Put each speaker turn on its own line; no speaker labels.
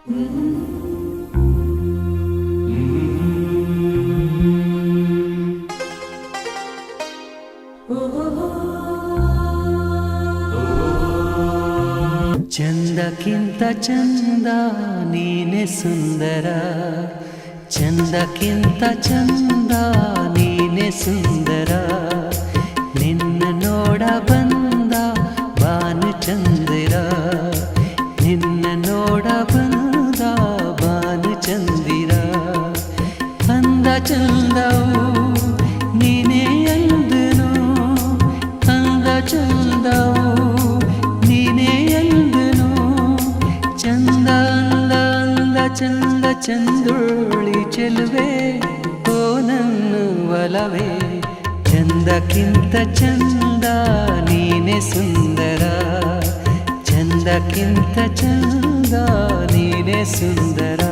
ಚಂದಕ್ಕಿಂತ ಚಂದ ನೀನೆ ಸುಂದರ, ಚಂದಕ್ಕಿಂತ ಚಂದ ನೀನೆ ಸುಂದರ. ನಿನ್ನ ನೋಡ ಬಂದ ಬಾನು ಚಂದಿರ, ನಿನ್ನ ನೋಡ ಬಂದ ಬಾನು ಚಂದಿರ. ಅಂದ ಚಂದವು ನೀನೇ ಅಂದನು, ಅಂದ ಚಂದವು ನೀನೇ ಅಂದನು. ಚಂದ ಅಂದ ಅಂದ ಚಂದ ಚಂದುಳ್ಳಿ ಚೆಲುವೆ ಓ ನನ್ನ ಒಲವೇ. ಚಂದಕ್ಕಿಂತ ಚಂದ ನೀನೆ ಸುಂದರ, ಚಂದಕ್ಕಿಂತ ಚಂದ ನೀನೆ ಸುಂದರ.